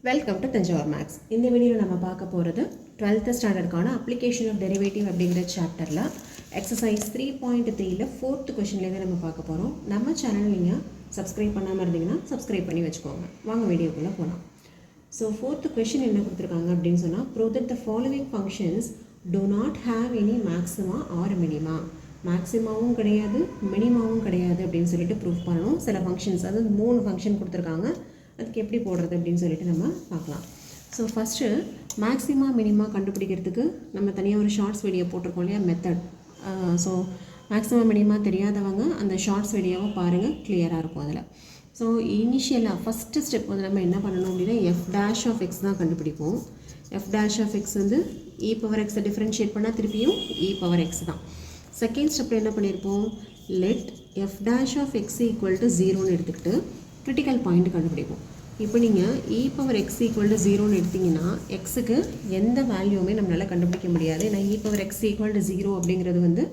Welcome to Thanjavur maths. இந்த வீடியோவில் நம்ம பார்க்க போகிறது 12th ஸ்டாண்டர்டுக்கான அப்ளிகேஷன் ஆஃப் டெரிவேட்டிவ் அப்படிங்கிற சாப்டரில் எக்ஸசைஸ் 3.3ல் 4th கொஷின்லேருந்து நம்ம பார்க்க போகிறோம். நம்ம சேனல் நீங்கள் சப்ஸ்கிரைப் பண்ணாமல் இருந்தீங்கன்னா சப்ஸ்கிரைப் பண்ணி வச்சுக்கோங்க. வாங்க வீடியோக்குள்ளே போகலாம். ஸோ 4th கொஷின் என்ன கொடுத்துருக்காங்க அப்படின்னு சொன்னால், prove that the following functions do not have any maxima or minima. மேக்ஸிமாவும் கிடையாது, மினிமாவும் கிடையாது அப்படின்னு சொல்லிட்டு ப்ரூஃப் பண்ணணும். சில ஃபங்க்ஷன்ஸ், அதாவது 3 ஃபங்க்ஷன் கொடுத்துருக்காங்க. அதுக்கு எப்படி போடுறது அப்படின்னு சொல்லிட்டு நம்ம பார்க்கலாம். ஸோ ஃபஸ்ட்டு மேக்ஸிமா மினிமா கண்டுபிடிக்கிறதுக்கு நம்ம தனியாக ஒரு ஷார்ட்ஸ் வீடியோ போட்டிருக்கோம் இல்லையா, மெத்தட். ஸோ மேக்ஸிமா மினிமா தெரியாதவங்க அந்த ஷார்ட்ஸ் வீடியோவை பாருங்கள், கிளியராக இருக்கும் அதில். ஸோ இனிஷியலாக ஃபஸ்ட்டு ஸ்டெப் வந்து நம்ம என்ன பண்ணணும் அப்படின்னா, எஃப் டேஷ் ஆஃப் எக்ஸ் தான் கண்டுபிடிப்போம். எஃப் டேஷ் ஆஃப் எக்ஸ் வந்து இ பவர் எக்ஸை டிஃப்ரென்ஷியேட் பண்ணால் திருப்பியும் இ பவர் எக்ஸ் தான். செகண்ட் ஸ்டெப்பில் என்ன பண்ணியிருப்போம், let f dash of X equal to 0ன்னு எடுத்துக்கிட்டு கிரிட்டிக்கல் பாயிண்ட் கண்டுபிடிப்போம். இப்போ நீங்கள் e power X equal to 0ன்னு எடுத்திங்கன்னா எக்ஸுக்கு எந்த வேல்யூவுமே நம்மளால் கண்டுபிடிக்க முடியாது. ஏன்னா e power X equal to 0 அப்படிங்கிறது வந்து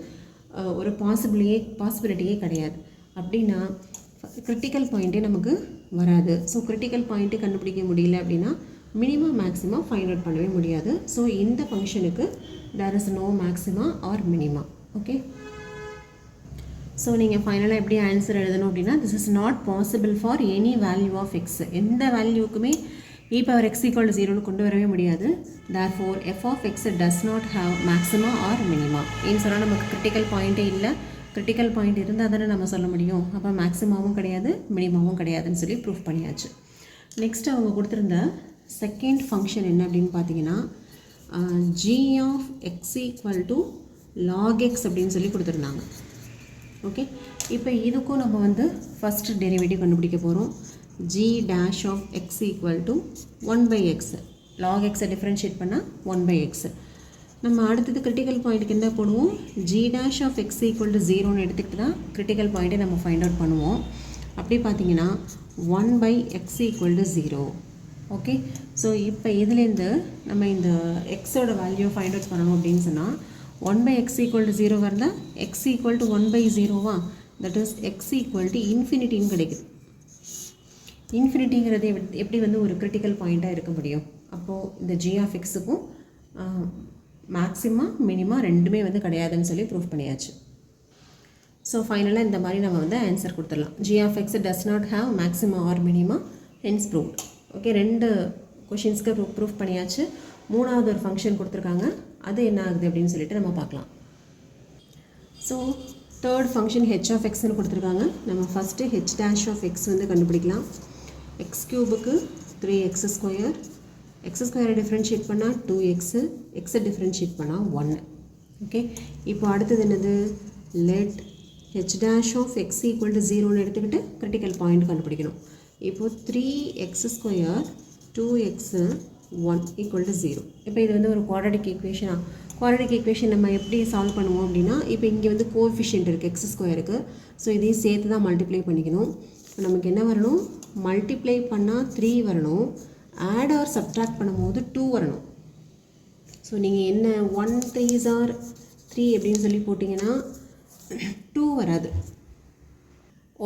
ஒரு பாசிபிலிட்டியே கிடையாது. அப்படின்னா கிரிட்டிக்கல் பாயிண்ட்டே நமக்கு வராது. ஸோ கிரிட்டிக்கல் பாயிண்ட்டு கண்டுபிடிக்க முடியல அப்படின்னா மினிமம் மேக்ஸிமா ஃபைண்ட் அவுட் பண்ணவே முடியாது. ஸோ இந்த ஃபங்க்ஷனுக்கு there is no maxima or minima. Okay, so நீங்கள் ஃபைனலாக எப்படி ஆன்சர் எழுதணும் அப்படின்னா, this is not possible for any value of X. எந்த வேல்யூக்குமே e power X equal to 0ன்னு கொண்டு வரவே முடியாது. Therefore F of X does not have maxima or minima. ஏன்னு சொன்னால் நமக்கு கிரிட்டிக்கல் பாயிண்ட்டே இல்லை. கிரிட்டிக்கல் பாயிண்ட் இருந்தால் தானே நம்ம சொல்ல முடியும். அப்போ மேக்ஸிமாவும் கிடையாது, மினிமாவும் கிடையாதுன்னு சொல்லி ப்ரூஃப் பண்ணியாச்சு. நெக்ஸ்ட் அவங்க கொடுத்துருந்த செகண்ட் ஃபங்க்ஷன் என்ன அப்படின்னு பார்த்தீங்கன்னா, G of X equal to log X அப்படின்னு சொல்லி கொடுத்துருந்தாங்க. ஓகே, இப்போ இதுக்கும் நம்ம வந்து ஃபஸ்ட் டெரிவேட்டிவ் கண்டுபிடிக்க போகிறோம். G dash of X equal to 1/x. Log எக்ஸை டிஃப்ரென்ஷியேட் பண்ணால் 1/x. நம்ம அடுத்தது கிரிட்டிக்கல் பாயிண்ட்டுக்கு என்ன போடுவோம், g dash of X equal to 0ன்னு எடுத்துக்கிட்டு தான் கிரிட்டிக்கல் பாயிண்ட்டை நம்ம ஃபைண்ட் அவுட் பண்ணுவோம். அப்படி பார்த்தீங்கன்னா 1/x equal to 0. Okay, so இப்போ இதுலேருந்து நம்ம இந்த எக்ஸோட வேல்யூ ஃபைண்ட் அவுட் பண்ணணும் அப்படின்னு சொன்னால் 1/x ஈக்குவல் டு 0 வரதான் x ஈக்குவல் டு 1/0வா, that is x equal to இன்ஃபினிட்டின்னு கிடைக்குது. இன்ஃபினிட்டிங்கிறது எப்படி வந்து ஒரு கிரிட்டிக்கல் பாயிண்ட்டாக இருக்க முடியும். அப்போது இந்த ஜி ஆஃப் எக்ஸுக்கும் மேக்ஸிமா மினிமா ரெண்டுமே வந்து கிடையாதுன்னு சொல்லி ப்ரூஃப் பண்ணியாச்சு. ஸோ ஃபைனலாக இந்த மாதிரி நம்ம வந்து ஆன்சர் கொடுத்துடலாம். G of X does not have maxima or minima, hence proved. Okay, 2 கொஷின்ஸ்க்கு ப்ரூஃப் பண்ணியாச்சு. மூணாவது ஒரு ஃபங்க்ஷன் கொடுத்துருக்காங்க, அது என்ன ஆகுது அப்படின்னு சொல்லிட்டு நம்ம பார்க்கலாம். So third function h of எக்ஸ்ன்னு கொடுத்துருக்காங்க. நம்ம first h dash of x வந்து கண்டுபிடிக்கலாம். எக்ஸ் க்யூபுக்கு 3x², x² டிஃப்ரென்ஷியேட் பண்ணால் 2x, எக்ஸை டிஃப்ரென்ஷியேட் பண்ணால் 1. ஓகே, இப்போ அடுத்தது என்னது, let h dash of X equal to 0ன்னு எடுத்துக்கிட்டு கிரிட்டிக்கல் பாயிண்ட் கண்டுபிடிக்கணும். இப்போது 3x², 2x, 1 ஈக்குவல் டு 0. இப்போ இது வந்து ஒரு குவாட்ரடிக் ஈக்குவேஷனாக. குவாட்ரடிக் ஈக்குவேஷன் நம்ம எப்படி சால்வ் பண்ணுவோம் அப்படின்னா, இப்போ இங்கே வந்து கோஎஃபிஷியன்ட் இருக்குது x². ஸோ இதையும் சேர்த்து தான் மல்டிப்ளை பண்ணிக்கணும். நமக்கு என்ன வரணும், மல்டிப்ளை பண்ணால் 3 வரணும், ஆட் ஆர் சப்ட்ராக்ட் பண்ணும்போது 2 வரணும். ஸோ நீங்கள் என்ன 1 3s are 3 அப்படின்னு சொல்லி போட்டிங்கன்னா 2 வராது.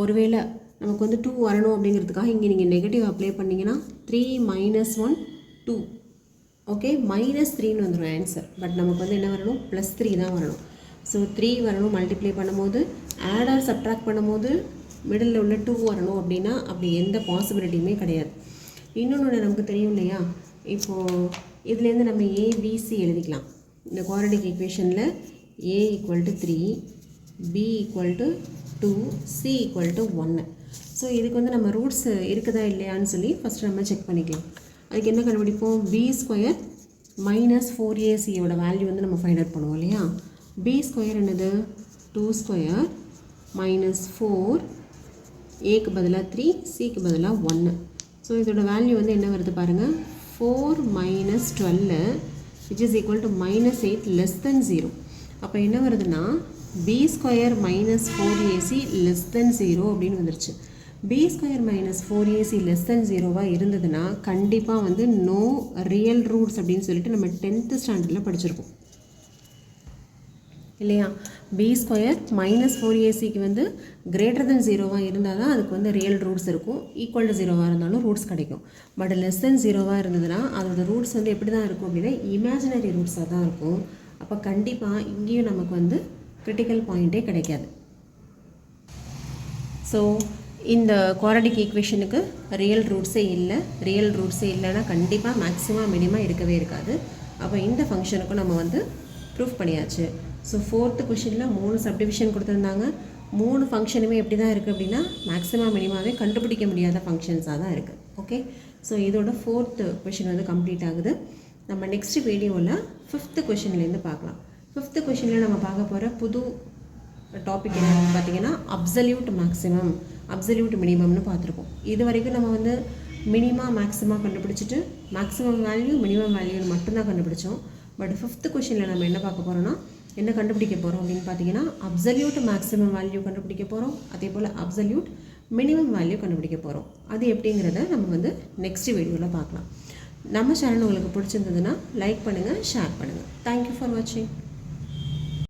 ஒருவேளை நமக்கு வந்து 2 வரணும் அப்படிங்கிறதுக்காக இங்கே நீங்கள் நெகட்டிவ் அப்ளை பண்ணிங்கன்னா 3 - 1 2. ஓகே, -3ன்னு வந்துடும் ஆன்சர். பட் நமக்கு வந்து என்ன வரணும், +3 தான் வரணும். ஸோ 3 வரணும் மல்டிப்ளை பண்ணும்போது, ஆட் ஆர் சப்ட்ராக்ட் பண்ணும்போது மிடில் உள்ள 2 வரணும். அப்படின்னா அப்படி எந்த பாசிபிலிட்டியுமே கிடையாது. இன்னொன்று நமக்கு தெரியும் இல்லையா, இப்போது இதுலேருந்து நம்ம ஏபிசி எழுதிக்கலாம். இந்த குவாட்ரடிக் ஈக்குவேஷனில் a equal to 3, b equal to 2, c equal to 1. So இதுக்கு வந்து நம்ம ரூட்ஸ் இருக்குதா இல்லையான்னு சொல்லி ஃபஸ்ட்டு நம்ம செக் பண்ணிக்கலாம். அதுக்கு என்ன கண்டுபிடிப்போம், b² - 4ac வேல்யூ வந்து நம்ம ஃபைண்ட் அவுட் பண்ணுவோம் இல்லையா. b² என்னது, 2² - 4, ஏக்கு பதிலாக 3, சிக்கு பதிலாக 1. ஸோ இதோட வேல்யூ வந்து என்ன வருது பாருங்கள், 4 - 12 which is equal to -8 less than 0. அப்போ என்ன வருதுன்னா b² - 4ac less than 0 அப்படின்னு வந்துருச்சு. b² - 4ac less than 0வாக இருந்ததுன்னா கண்டிப்பாக வந்து நோ ரியல் ரூட்ஸ் அப்படின்னு சொல்லிட்டு நம்ம 10th ஸ்டாண்டர்டில் படிச்சிருக்கோம். இல்லையா? பி ஸ்கொயர் மைனஸ் 4ac வந்து கிரேட்டர் தென் 0வாக இருந்தால் தான் அதுக்கு வந்து ரியல் ரூட்ஸ் இருக்கும். ஈக்குவல் டு 0வாக இருந்தாலும் ரூட்ஸ் கிடைக்கும். பட் லெஸ் தென் 0வாக இருந்ததுன்னா அதோட ரூட்ஸ் வந்து எப்படி தான் இருக்கும் அப்படின்னா இமேஜினரி ரூட்ஸாக தான் இருக்கும். அப்போ கண்டிப்பாக இங்கேயும் நமக்கு வந்து கிரிட்டிக்கல் பாயிண்ட்டே கிடைக்காது. ஸோ இந்த குவாட்ரடிக் ஈக்குவேஷனுக்கு ரியல் ரூட்ஸே இல்லைன்னா கண்டிப்பாக மேக்ஸிமம் மினிமம் இருக்கவே இருக்காது. அப்போ இந்த ஃபங்க்ஷனுக்கும் நம்ம வந்து ப்ரூஃப் பண்ணியாச்சு. ஸோ 4th கொஷினில் 3 சப்டிவிஷன் கொடுத்துருந்தாங்க. 3 ஃபங்க்ஷனுமே எப்படி தான் இருக்குது அப்படின்னா மேக்ஸிமம் மினிமாவே கண்டுபிடிக்க முடியாத ஃபங்க்ஷன்ஸாக தான் இருக்குது. ஓகே, ஸோ இதோட 4th கொஷின் வந்து கம்ப்ளீட் ஆகுது. நம்ம நெக்ஸ்ட் வீடியோவில் 5th கொஷின்லேருந்து பார்க்கலாம். 5th கொஷினில் நம்ம பார்க்க போகிற புது டாபிக் என்னன்னு பார்த்தீங்கன்னா அப்சல்யூட் மேக்ஸிமம், அப்சல்யூட் மினிமம்னு பார்த்துருக்கோம். இது வரைக்கும் நம்ம வந்து மினிமா மேக்ஸிமா கண்டுபிடிச்சிட்டு மேக்ஸிமம் வேல்யூ மினிமம் வேல்யூன்னு மட்டும்தான் கண்டுபிடிச்சோம். பட் 5th கொஷினில் நம்ம என்ன பார்க்க போகிறோம்னா என்ன கண்டுபிடிக்க போகிறோம் அப்படின்னு பார்த்தீங்கன்னா அப்சல்யூட் மேக்ஸிமம் வேல்யூ கண்டுபிடிக்க போகிறோம். அதே போல் அப்சல்யூட் மினிமம் வேல்யூ கண்டுபிடிக்க போகிறோம். அது எப்படிங்கிறத நம்ம வந்து நெக்ஸ்ட் வீடியோவில் பார்க்கலாம். நம்ம சேனல் உங்களுக்கு பிடிச்சிருந்ததுன்னா லைக் பண்ணுங்கள், ஷேர் பண்ணுங்கள். தேங்க்யூ ஃபார் வாட்சிங்.